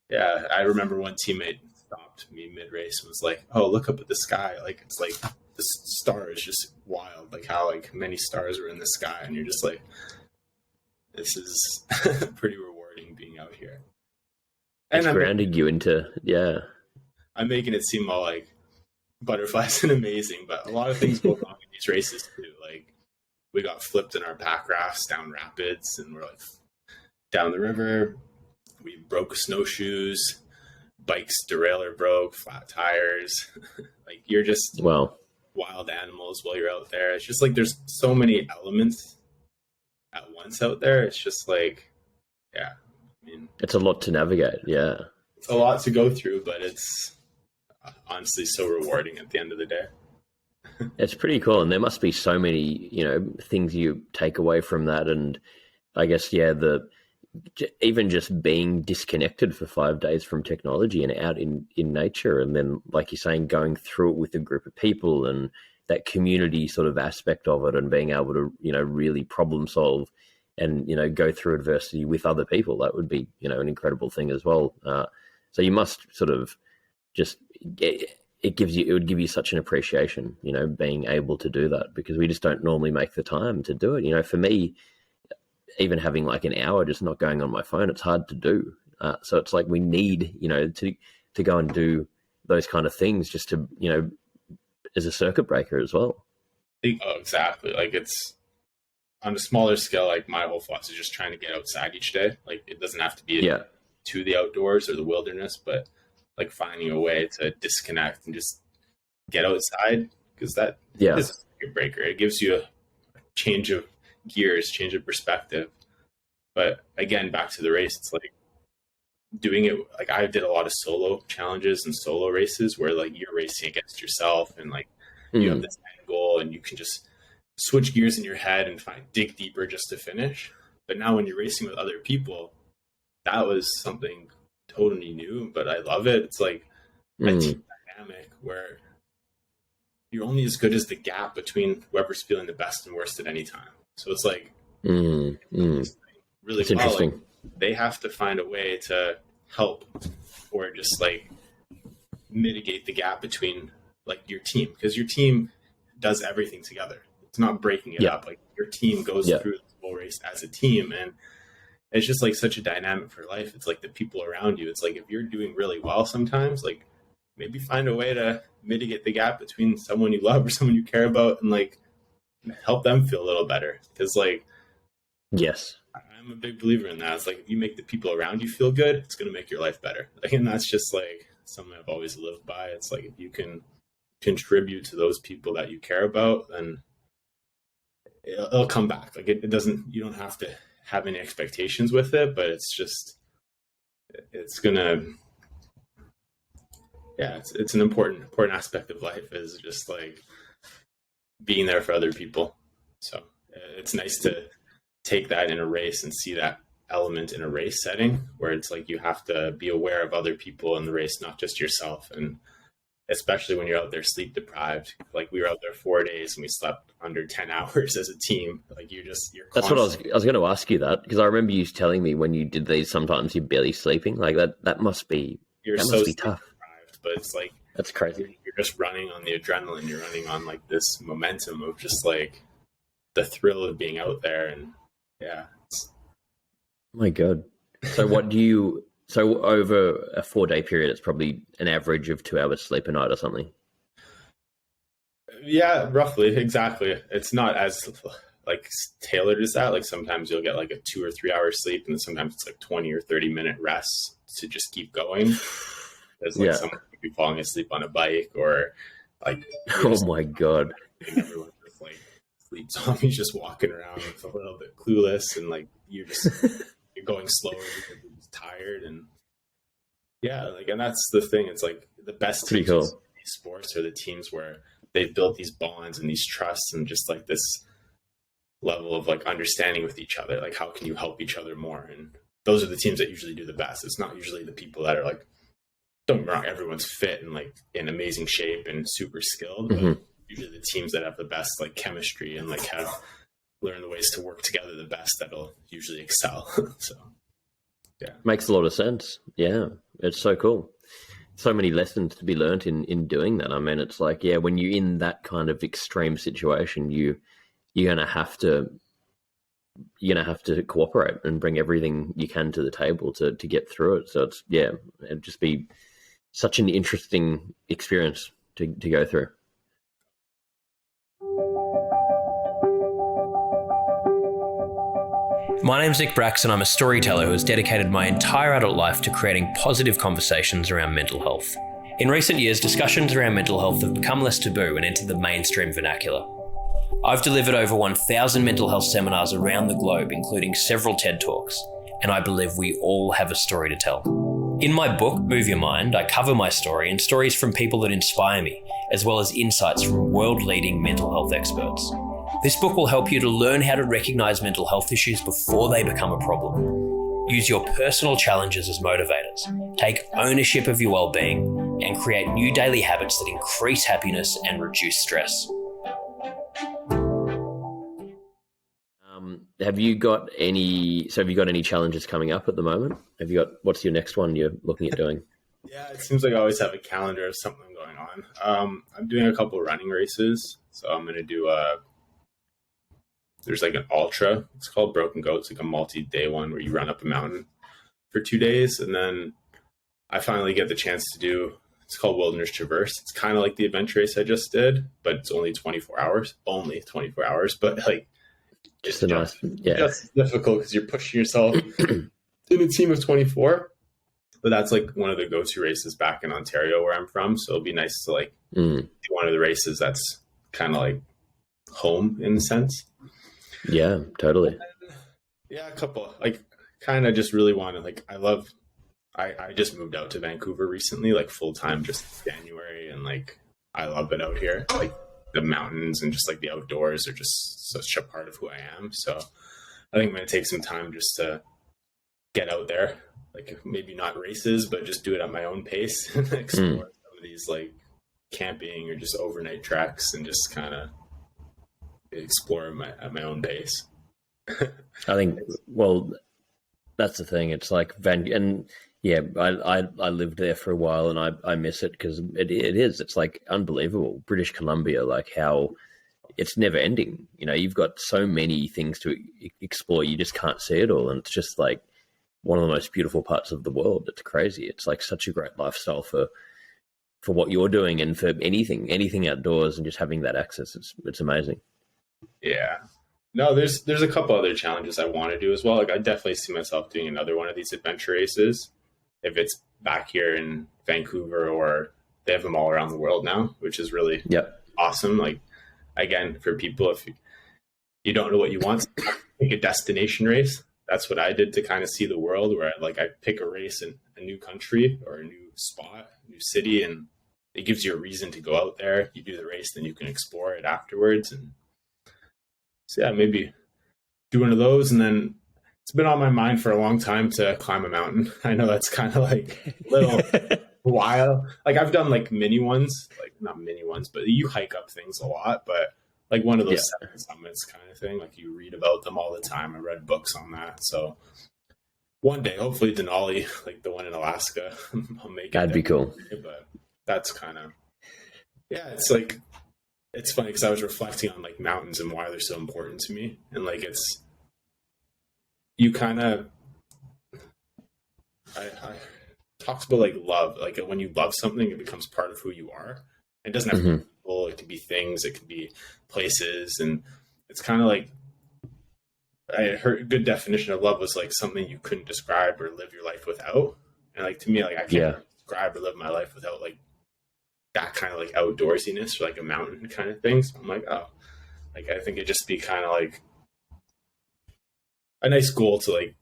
yeah, I remember one teammate stopped me mid-race and was like, "Oh, look up at the sky! Like it's like the star is just wild. Like how like many stars are in the sky, and you're just like, this is pretty rewarding being out here."
And it's grounding you into, yeah.
I'm making it seem all like butterflies and amazing, but a lot of things go wrong in these races too. Like we got flipped in our pack rafts down rapids, and we're like down the river. We broke snowshoes, bikes derailleur broke, flat tires. Like you're just wild animals while you're out there. It's just like there's so many elements at once out there. It's just like, yeah, I mean, it's
a lot to navigate. Yeah,
it's a lot to go through, but it's honestly so rewarding at the end of the day.
It's pretty cool, and there must be so many, things you take away from that. And I guess, yeah, even just being disconnected for 5 days from technology and out in nature, and then, like you're saying, going through it with a group of people and that community sort of aspect of it, and being able to, really problem solve and, go through adversity with other people. That would be, an incredible thing as well. So you must sort of just it would give you such an appreciation, being able to do that, because we just don't normally make the time to do it. For me, even having like an hour just not going on my phone, it's hard to do. So it's like we need, to go and do those kind of things just to, as a circuit breaker as well.
Oh, exactly. Like it's on a smaller scale. Like my whole philosophy is just trying to get outside each day. Like it doesn't have to be to the outdoors or the wilderness, but like finding a way to disconnect and just get outside, because that is a circuit breaker. It gives you a change of gears, change of perspective. But again, back to the race, it's like doing it. Like I did a lot of solo challenges and solo races where like you're racing against yourself, and like you have this end goal, and you can just switch gears in your head and dig deeper just to finish. But now when you're racing with other people, that was something totally new, but I love it. It's like a team dynamic where you're only as good as the gap between whoever's feeling the best and worst at any time. So it's like really
it's interesting.
Like, they have to find a way to help or just like mitigate the gap between like your team, because your team does everything together. It's not breaking it up. Like your team goes through the whole race as a team, and it's just like such a dynamic for life. It's like the people around you. It's like if you're doing really well sometimes, like maybe find a way to mitigate the gap between someone you love or someone you care about, and like help them feel a little better. Because like,
yes,
I'm a big believer in that. It's like if you make the people around you feel good, it's going to make your life better. Like, and that's just like something I've always lived by. It's like if you can contribute to those people that you care about, then it'll come back. Like it doesn't. You don't have to have any expectations with it, but it's just, it's gonna, it's an important aspect of life, is just like being there for other people. So it's nice to take that in a race and see that element in a race setting where it's like you have to be aware of other people in the race, not just yourself. And especially when you're out there sleep deprived, like we were out there 4 days and we slept under 10 hours as a team. Like you're
that's what I was going to ask you, that, because I remember you telling me when you did these, sometimes you're barely sleeping. Like that must be, must be tough.
Deprived, but it's like,
that's crazy.
You're just running on the adrenaline. You're running on like this momentum of just like the thrill of being out there. And
my God. So so over a 4 day period, it's probably an average of 2 hours sleep a night or something.
Yeah, roughly. Exactly. It's not as like tailored as that. Like sometimes you'll get like a 2 or 3 hours sleep, and then sometimes it's like 20 or 30 minute rests to just keep going. There's like someone be falling asleep on a bike, or like,
Oh my God.
everyone just like sleep zombies just walking around with a little bit clueless, and like you're going slower because you're just tired. And yeah, like, and that's the thing. It's like the best
Pretty
teams
cool.
in these sports are the teams where they've built these bonds and these trusts and just like this level of like understanding with each other. Like, how can you help each other more? And those are the teams that usually do the best. It's not usually the people that are like, don't get me wrong, everyone's fit and like in amazing shape and super skilled, but usually the teams that have the best like chemistry and like have learned the ways to work together the best, that'll usually excel. So yeah,
Makes a lot of sense. Yeah, it's so cool. So many lessons to be learnt in doing that. I mean, it's like, yeah, when you're in that kind of extreme situation, you're gonna have to cooperate and bring everything you can to the table to get through it. So it's, yeah, it'd just be such an interesting experience to go through.
My name's Nick Bracks, and I'm a storyteller who has dedicated my entire adult life to creating positive conversations around mental health. In recent years, discussions around mental health have become less taboo and entered the mainstream vernacular. I've delivered over 1,000 mental health seminars around the globe, including several TED Talks, and I believe we all have a story to tell. In my book, Move Your Mind, I cover my story and stories from people that inspire me, as well as insights from world-leading mental health experts. This book will help you to learn how to recognize mental health issues before they become a problem. Use your personal challenges as motivators, take ownership of your well-being, and create new daily habits that increase happiness and reduce stress.
Have you got any challenges coming up at the moment? What's your next one you're looking at doing?
yeah, it seems like I always have a calendar of something going on. I'm doing a couple running races, so I'm going to do there's like an ultra. It's called Broken Goat. It's like a multi-day one where you run up a mountain for 2 days, and then I finally get the chance to do. It's called Wilderness Traverse. It's kind of like the adventure race I just did, but it's only 24 hours. Only 24 hours, but like.
Just a nice, yeah.
Just difficult because you're pushing yourself in a team of 24. But that's like one of the go-to races back in Ontario where I'm from. So it'll be nice to like do one of the races that's kind of like home in a sense.
Yeah, totally.
Yeah, a couple. Like, kind of just really want to like. I just moved out to Vancouver recently, like full time, just January, and like I love it out here. Like, the mountains and just like the outdoors are just such a part of who I am. So I think I'm going to take some time just to get out there, like maybe not races, but just do it at my own pace and explore some of these like camping or just overnight treks and just kind of explore at my own pace.
I think, well, that's the thing. It's like yeah, I lived there for a while and I miss it because it is. It's like unbelievable. British Columbia, like how it's never ending. You know, you've got so many things to explore. You just can't see it all. And it's just like one of the most beautiful parts of the world. It's crazy. It's like such a great lifestyle for what you're doing and for anything outdoors and just having that access. It's amazing.
Yeah. No, there's a couple other challenges I want to do as well. Like, I definitely see myself doing another one of these adventure races. If it's back here in Vancouver, or they have them all around the world now, which is really awesome. Like, again, for people, if you don't know what you want, pick a destination race. That's what I did to kind of see the world, where I pick a race in a new country or a new spot, a new city, and it gives you a reason to go out there. You do the race, then you can explore it afterwards. And so yeah, maybe do one of those. And then it's been on my mind for a long time to climb a mountain. I know that's kind of like a little while. Like, I've done like mini ones, like not mini ones, but you hike up things a lot. But like one of those seven summits kind of thing, like you read about them all the time. I read books on that. So one day, hopefully Denali, like the one in Alaska, I'll make it.
That'd be cool.
But that's kind of, yeah, it's like, it's funny because I was reflecting on like mountains and why they're so important to me. And like, you kind of, I talks about like love. Like, when you love something, it becomes part of who you are. It doesn't have to be people. It can be things. It can be places. And it's kind of like, I heard a good definition of love was like something you couldn't describe or live your life without. And like, to me, like, I can't describe or live my life without like that kind of like outdoorsiness or like a mountain kind of thing. So I'm like, oh, like I think it'd just be kind of like a nice goal to like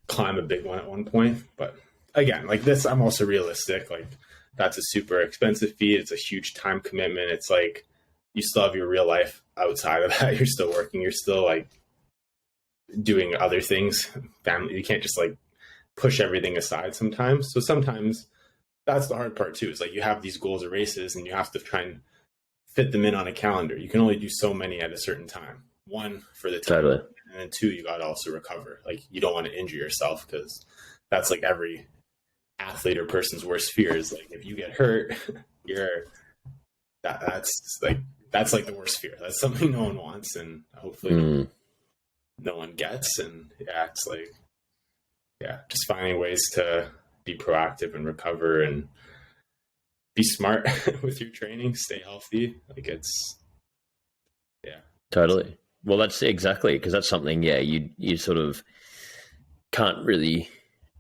climb a big one at one point. But again, like this, I'm also realistic. Like that's a super expensive feat. It's a huge time commitment. It's like you still have your real life outside of that. You're still working. You're still like doing other things. Family. You can't just like push everything aside sometimes. So sometimes that's the hard part too. Is like you have these goals or races and you have to try and fit them in on a calendar. You can only do so many at a certain time. One, for the time.
Totally.
And then two, you got to also recover. Like you don't want to injure yourself, because that's like every athlete or person's worst fear is like, if you get hurt, that's like the worst fear. That's something no one wants, and hopefully no one gets. And yeah, it's like, yeah, just finding ways to be proactive and recover and be smart with your training, stay healthy. Like it's, yeah.
Totally. Well, that's exactly, because that's something, yeah, you sort of can't really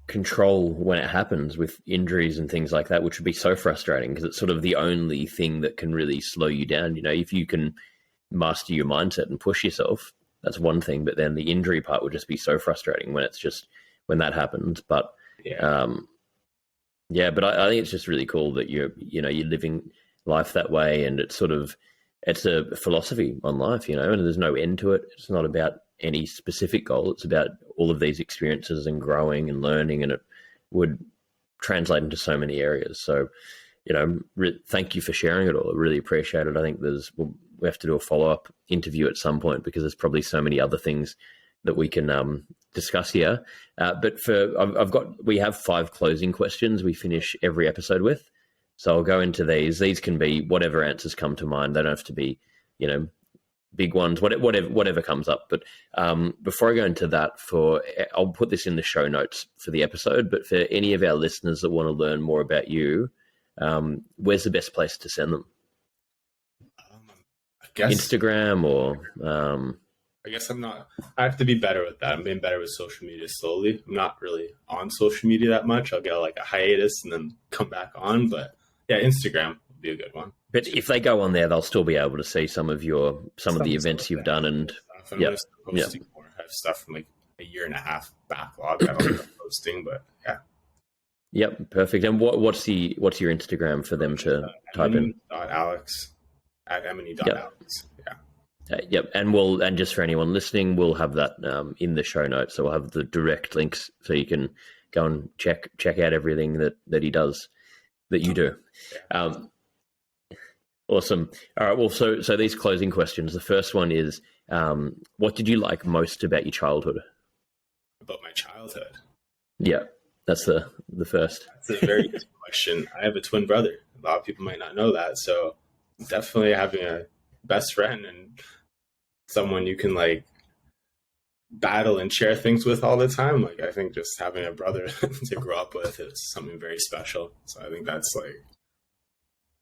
control when it happens with injuries and things like that, which would be so frustrating, because it's sort of the only thing that can really slow you down. You know, if you can master your mindset and push yourself, that's one thing, but then the injury part would just be so frustrating when it's just, when that happens. But yeah, but I think it's just really cool that you're living life that way, and it's sort of, it's a philosophy on life, you know, and there's no end to it. It's not about any specific goal. It's about all of these experiences and growing and learning, and it would translate into so many areas. So, you know, thank you for sharing it all. I really appreciate it. I think we have to do a follow-up interview at some point, because there's probably so many other things that we can discuss here. But we have 5 closing questions we finish every episode with. So I'll go into these. These can be whatever answers come to mind. They don't have to be, you know, big ones, whatever comes up. But before I go into that, I'll put this in the show notes for the episode, but for any of our listeners that want to learn more about you, where's the best place to send them?
I guess
Instagram or...
I guess I have to be better with that. I'm being better with social media slowly. I'm not really on social media that much. I'll get like a hiatus and then come back on. But yeah, Instagram would be a good one.
But if they go on there, they'll still be able to see some of the events you've done. And
I'm posting more. I have stuff from like a year and a half backlog that I'll be posting, but yeah. Yep,
perfect. And what's your Instagram for them to type in?
Alex at Emeny.Alex.
Yep, and just for anyone listening, we'll have that in the show notes. So we'll have the direct links, so you can go and check out everything that he does, that you do. Awesome. All right. Well, so these closing questions. The first one is, what did you like most about your childhood?
About my childhood?
Yeah, that's the first.
That's a very good question. I have a twin brother. A lot of people might not know that. So definitely having a best friend and someone you can like battle and share things with all the time. Like I think just having a brother to grow up with is something very special. So I think that's like,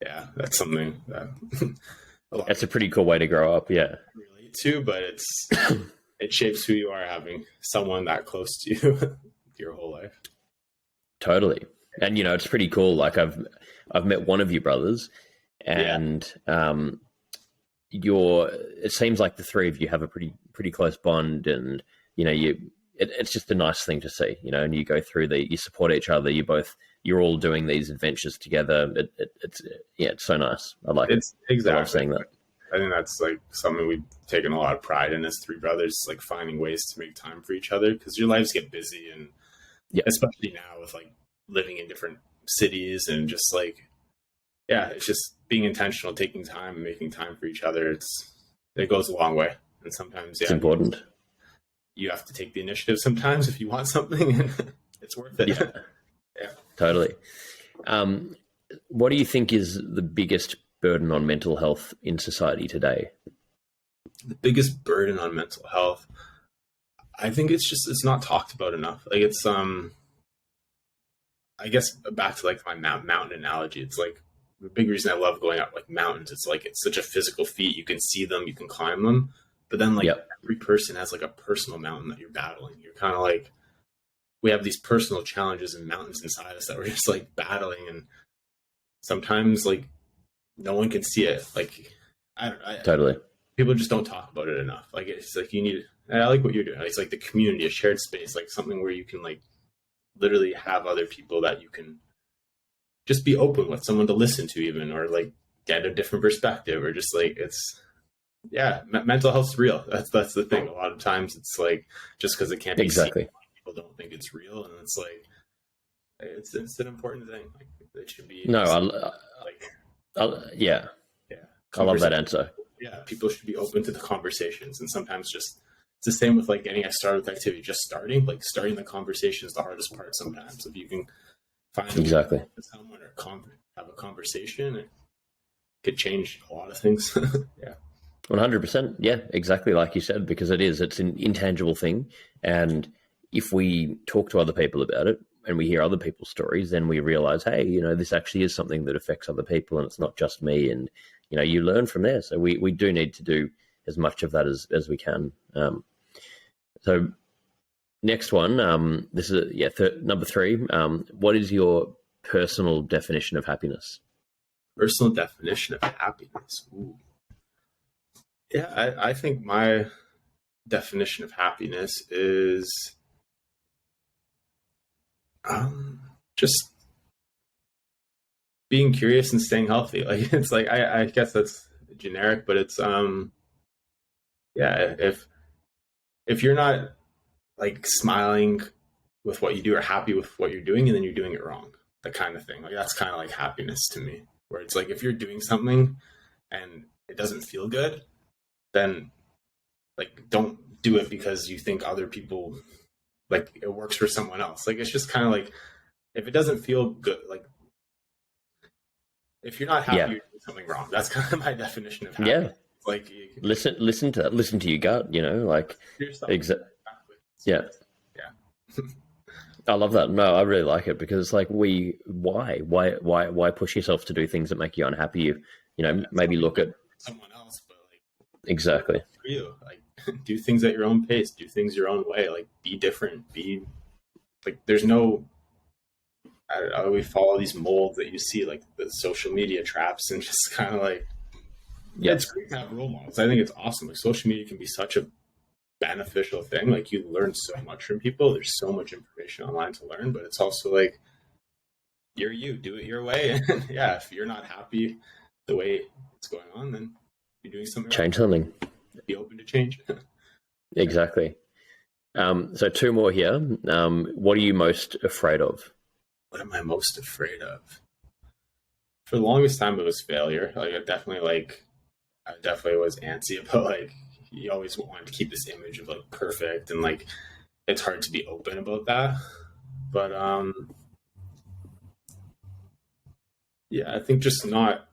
yeah, that's something that
that's a pretty cool way to grow up. Yeah,
relate to, but it shapes who you are, having someone that close to you your whole life.
Totally. And you know, it's pretty cool. Like I've met one of your brothers, and it seems like the three of you have a pretty close bond, and you know, it's just a nice thing to see, you know, and you go through you support each other. You're all doing these adventures together. It's so nice. I like it.
Exactly.
I love seeing that.
I think that's like something we've taken a lot of pride in as 3 brothers, like finding ways to make time for each other, because your lives get busy, and especially now with like living in different cities, and just like, yeah, it's just being intentional, taking time and making time for each other. It goes a long way. And sometimes,
it's important.
You have to take the initiative sometimes if you want something, and it's worth it. Yeah,
totally. What do you think is the biggest burden on mental health in society today?
The biggest burden on mental health, I think it's not talked about enough. Like it's, I guess back to like my mountain analogy, it's like, the big reason I love going up like mountains, it's like, it's such a physical feat. You can see them, you can climb them, but then like every person has like a personal mountain that you're battling. You're kind of like, we have these personal challenges and mountains inside us that we're just like battling. And sometimes like no one can see it. Like
Totally.
people just don't talk about it enough. Like it's like you need, and I like what you're doing. It's like the community, a shared space, like something where you can like literally have other people that you can just be open with, someone to listen to even, or like get a different perspective, or just like it's, yeah, mental health's real. That's the thing. A lot of times it's like, just because it can't be
Exactly.
seen, people don't think it's real. And it's like, it's an important thing. Like it should be.
No,
Yeah.
I love that answer.
Yeah. People should be open to the conversations. And sometimes just, it's the same with like getting started with activity, just starting the conversation is the hardest part sometimes. If you can find
Exactly
someone or have a conversation, it could change a lot of things. Yeah.
100%. Yeah, exactly like you said, because it's an intangible thing. And if we talk to other people about it and we hear other people's stories, then we realize, hey, this actually is something that affects other people and it's not just me. And, you learn from there. So we do need to do as much of that as we can. So next one, this is number 3. What is your personal definition of happiness?
Personal definition of happiness. Ooh. Yeah, I think my definition of happiness is just being curious and staying healthy. Like it's like I guess that's generic, but it's if you're not like smiling with what you do or happy with what you're doing, and then you're doing it wrong, that kind of thing. Like that's kind of like happiness to me, where it's like if you're doing something and it doesn't feel good, then like don't do it because you think other people, like it works for someone else. Like it's just kind of like, if it doesn't feel good, like if you're not happy, you're doing something wrong. That's kind of my definition of happiness.
Yeah.
Like
listen to that. Listen to your gut. Like exactly. Yeah. I love that. No, I really like it, because it's like why push yourself to do things that make you unhappy? Maybe look at
someone else, but like
exactly
for you, like do things at your own pace, do things your own way, like be different, be like there's no. I don't know, we follow these molds that you see, like the social media traps, and just kind of like, yeah, it's great to have role models. I think it's awesome. Like social media can be such a beneficial thing. Like you learn so much from people. There's so much information online to learn, but it's also like do it your way. And yeah, if you're not happy the way it's going on, then you're doing something.
Change something.
Be open to change.
Exactly. So 2 more here. What are you most afraid of?
What am I most afraid of? For the longest time, it was failure. Like I definitely was antsy about like, you always wanted to keep this image of like perfect, and like it's hard to be open about that. But yeah, I think just not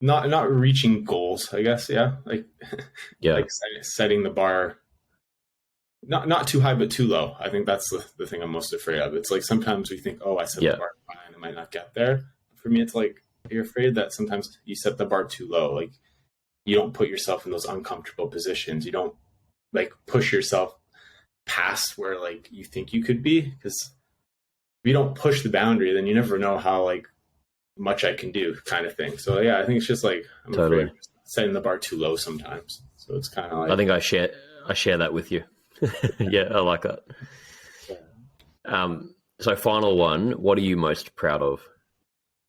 reaching goals, I guess. Yeah. Like setting the bar not too high but too low. I think that's the thing I'm most afraid of. It's like sometimes we think, I set the bar high and I might not get there. For me, it's like you're afraid that sometimes you set the bar too low. Like you don't put yourself in those uncomfortable positions. You don't like push yourself past where like you think you could be, because if you don't push the boundary, then you never know how like much I can do, kind of thing. So yeah, I think it's just like I'm afraid of setting the bar too low sometimes. So it's kind of like,
I think I share that with you. Yeah, I like that. So final one, what are you most proud of?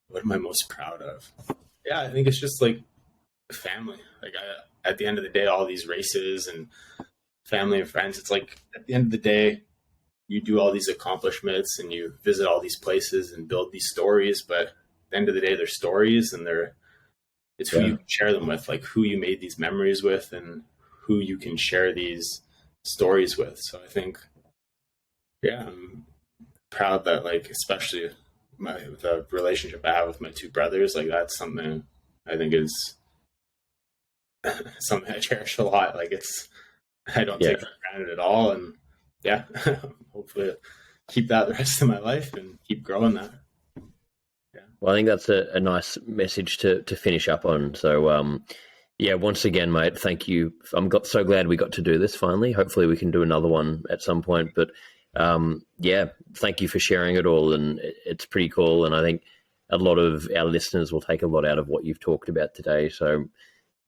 What am I most proud of? Yeah, I think it's just like family. Like at the end of the day, all these races and family and friends, it's like at the end of the day, you do all these accomplishments and you visit all these places and build these stories, but at the end of the day, they're stories, and it's who you can share them with, like who you made these memories with and who you can share these stories with. So I think, I'm proud that like, especially the relationship I have with my 2 brothers, like that's something I think is something I cherish a lot. Like I don't take it for granted at all. And hopefully keep that the rest of my life and keep growing that. Yeah.
Well, I think that's a nice message to finish up on. So, once again, mate, thank you. I'm so glad we got to do this finally. Hopefully we can do another one at some point. But Thank you for sharing it all. And it's pretty cool. And I think a lot of our listeners will take a lot out of what you've talked about today. So,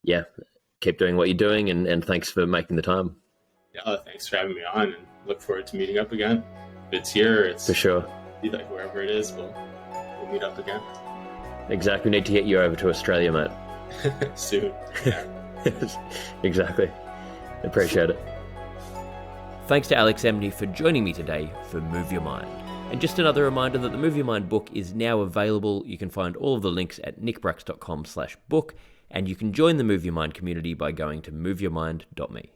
yeah, keep doing what you're doing. And thanks for making the time.
Yeah, thanks for having me on, and look forward to meeting up again. If it's here, it's
for sure.
Like wherever it is, we'll meet up again.
Exactly. We need to get you over to Australia, mate.
Soon. Yeah.
Exactly. Appreciate it. Thanks to Alex Emeny for joining me today for Move Your Mind. And just another reminder that the Move Your Mind book is now available. You can find all of the links at nickbracks.com/book, and you can join the Move Your Mind community by going to moveyourmind.me.